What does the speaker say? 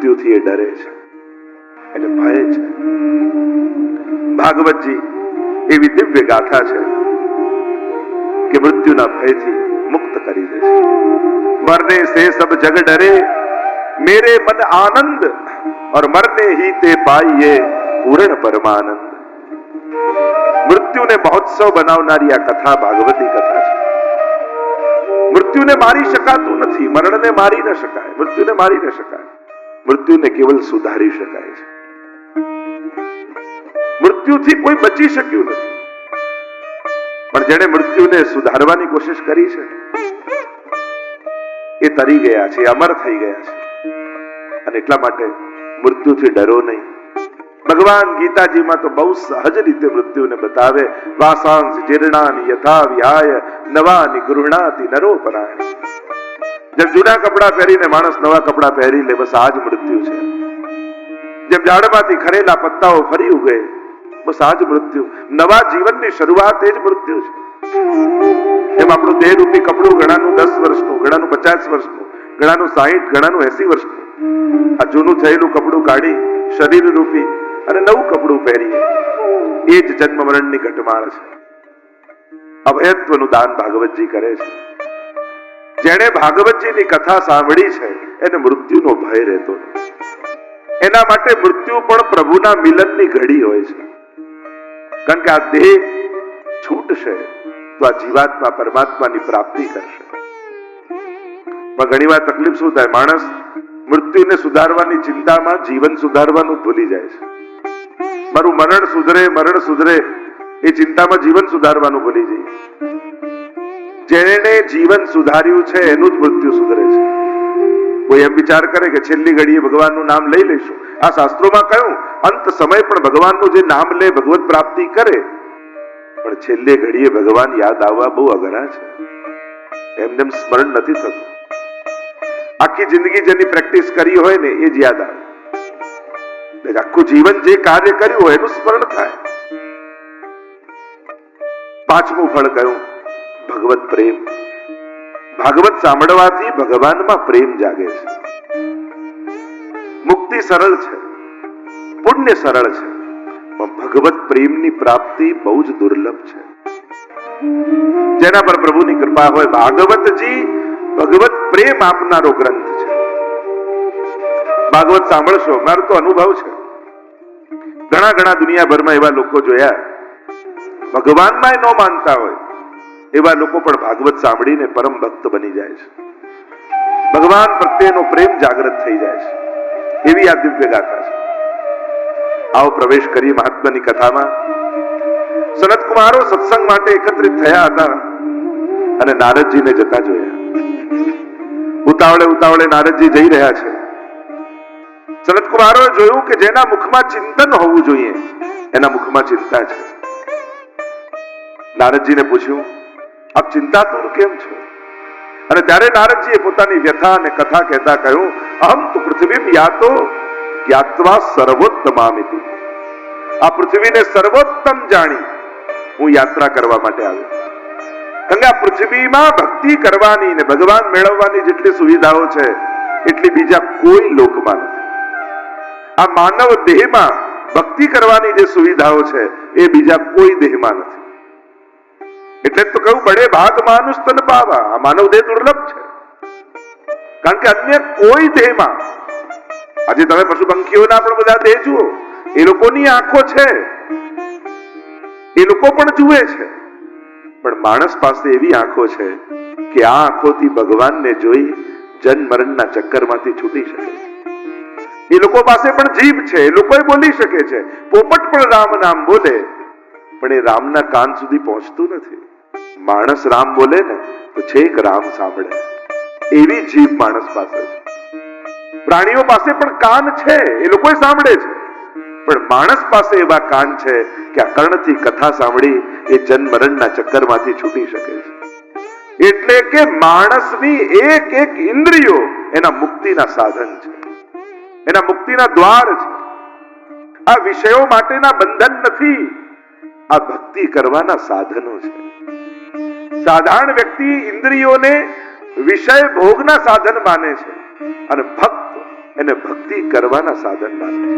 મૃત્યુથી એ ડરે છે, એને ભય છે. ભાગવતજી એવી દિવ્ય ગાથા છે કે મૃત્યુના ભયથી મુક્ત કરી દે છે. મરને से सब जग डरे, मेरे मन आनंद और मरने ही ते पाइए पूर्ण परमानंद. મૃત્યુને મહોત્સવ બનાવનારી આ કથા ભાગવતી કથા છે. મૃત્યુને મારી શકાતું નથી, મરણને મારી ન શકાય, મૃત્યુને મારી ન શકાય. મૃત્યુને કેવલ સુધારી શકાય છે. મૃત્યુથી કોઈ બચી શક્યું નથી, પણ જેણે મૃત્યુને સુધારવાની કોશિશ કરી છે એ તરી ગયા છે, અમર થઈ ગયા છે. અને એટલા માટે મૃત્યુથી ડરો નહીં. ભગવાન ગીતાજીમાં તો બહુ સહજ રીતે મૃત્યુને બતાવે. વાસાંસ જીર્ણાની યથા વિહાય નવાની ગૃહણાતિ નરોપરાણી. જેમ જૂના કપડા પહેરીને માણસ નવા કપડા પહેરી લે, બસ આ જ મૃત્યુ છે. જેમ ઝાડમાંથી ખરેલા પત્તાઓ ફરી ઉગે, બસ આ જ મૃત્યુ. નવા જીવનની શરૂઆત એ જ મૃત્યુ છે. એમ આપણું દેહ રૂપી કપડું ઘણાનું 10 વર્ષનું, ઘણાનું 50 વર્ષનું, ઘણાનું 60, ઘણાનું 80 વર્ષનું. આ જૂનું થયેલું કપડું કાઢી શરીર રૂપી અને નવું કપડું પહેરીએ, એ જ જન્મ મરણની ઘટમાળ છે. અભયત્વનું દાન ભાગવતજી કરે છે. જેણે ભાગવતજીની કથા સાંભળી છે એને મૃત્યુનો ભય રહેતો નથી. એના માટે મૃત્યુ પણ પ્રભુના મિલનની ઘડી હોય છે. કારણ કે આ દેહ છૂટશે તો આ જીવાત્મા પરમાત્માની પ્રાપ્તિ કરશે. પણ ઘણી વાર તકલીફ શું થાય, માણસ મૃત્યુને સુધારવાની ચિંતામાં જીવન સુધારવાનું ભૂલી જાય છે. મારું મરણ સુધરે એ ચિંતામાં જીવન સુધારવાનું ભૂલી જાય. જેણે જીવન સુધાર્યું છે એનું જ મૃત્યુ સુધરે છે. કોઈ એમ વિચાર કરે કે છેલ્લી ઘડીએ ભગવાનનું નામ લઈ લઈશું. આ શાસ્ત્રોમાં કહ્યું અંત સમય પણ ભગવાનનું જે નામ લે ભગવત પ્રાપ્તિ કરે, પણ છેલ્લે ઘડીએ ભગવાન યાદ આવવા બહુ અઘરા છે. એમને સ્મરણ નથી થતું. આખી જિંદગી જેની પ્રેક્ટિસ કરી હોય ને એ જ યાદ આવે. આખું જીવન જે કાર્ય કર્યું હોય એનું સ્મરણ થાય. પાંચમું ફળ કયું? ભગવત પ્રેમ. ભાગવત સાંભળવાથી ભગવાનમાં પ્રેમ જાગે છે. મુક્તિ સરળ છે, પુણ્ય સરળ છે, પણ ભગવત પ્રેમની પ્રાપ્તિ બહુ જ દુર્લભ છે. જેના પર પ્રભુની કૃપા હોય. ભાગવતજી ભગવત પ્રેમ આપનારો ગ્રંથ છે. ભાગવત સાંભળશો, મારો તો અનુભવ છે. ઘણા દુનિયાભરમાં એવા લોકો જોયા, ભગવાનમાં ન માનતા હોય એવા લોકો પણ ભાગવત સાંભળીને પરમ ભક્ત બની જાય છે. ભગવાન પ્રત્યેનો પ્રેમ જાગૃત થઈ જાય છે. એવી આ દિવ્ય ગાથા છે. આવો પ્રવેશ કરીએ મહાત્માની કથામાં. સનત કુમારો સત્સંગ માટે એકત્રિત થયા હતા અને નારદજીને જતા જોયા. ઉતાવળે નારદજી જઈ રહ્યા છે. સનત કુમારોએ જોયું કે જેના મુખમાં ચિંતન હોવું જોઈએ એના મુખમાં ચિંતા છે. નારદજીને પૂછ્યું, આપ ચિંતાતુર કેમ છો? અને ત્યારે નારદજીએ પોતાની વ્યથા અને કથા કહેતા કહ્યું, અહમ તો પૃથ્વીમ યાતો જ્ઞાત્વા સર્વોત્તમામિતિ. આ પૃથ્વીને સર્વોત્તમ જાણી હું યાત્રા કરવા માટે આવ્યો. કારણ કે આ પૃથ્વીમાં ભક્તિ કરવાની ને ભગવાન મેળવવાની જેટલી સુવિધાઓ છે એટલી બીજા કોઈ લોકમાં નથી. આ માનવ દેહમાં ભક્તિ કરવાની જે સુવિધાઓ છે એ બીજા કોઈ દેહમાં નથી. એટલે તો કહ્યું, બડે ભાગ માનુષ તન પાવા. આ માનવ દેહ દુર્લભ છે. કારણ કે અન્ય કોઈ દેહમાં, આજે તમે પશુ પંખીઓના પણ બધા દેહ જુઓ, એ લોકોની આંખો છે, એ લોકો પણ જુએ છે, પણ માણસ પાસે એવી આંખો છે કે આ આંખોથી ભગવાનને જોઈ જન્મ મરણના ચક્કરમાંથી છૂટી શકે છે. એ લોકો પાસે પણ જીભ છે, એ લોકો બોલી શકે છે. પોપટ પણ રામ નામ બોલે, પણ એ રામના કાન સુધી પહોંચતું નથી. માણસ રામ બોલે ને તો છેક રામ સાંભળે, એવી જીભ માણસ પાસે છે. પ્રાણીઓ પાસે પણ કાન છે, એ લોકો સાંભળે છે, પણ માણસ પાસે એવા કાન છે કે આ કર્ણથી કથા સાંભળી એ જન્મ મરણના ચક્કરમાંથી છૂટી શકે છે. એટલે કે માણસની એક એક ઇન્દ્રિયો એના મુક્તિના સાધન છે, એના મુક્તિના દ્વાર છે. આ વિષયો માટેના બંધન નથી, આ ભક્તિ કરવાના સાધનો છે. સાધારણ વ્યક્તિ ઇન્દ્રિયોને વિષય ભોગના સાધન માને છે અને ભક્ત એને ભક્તિ કરવાના સાધન માને.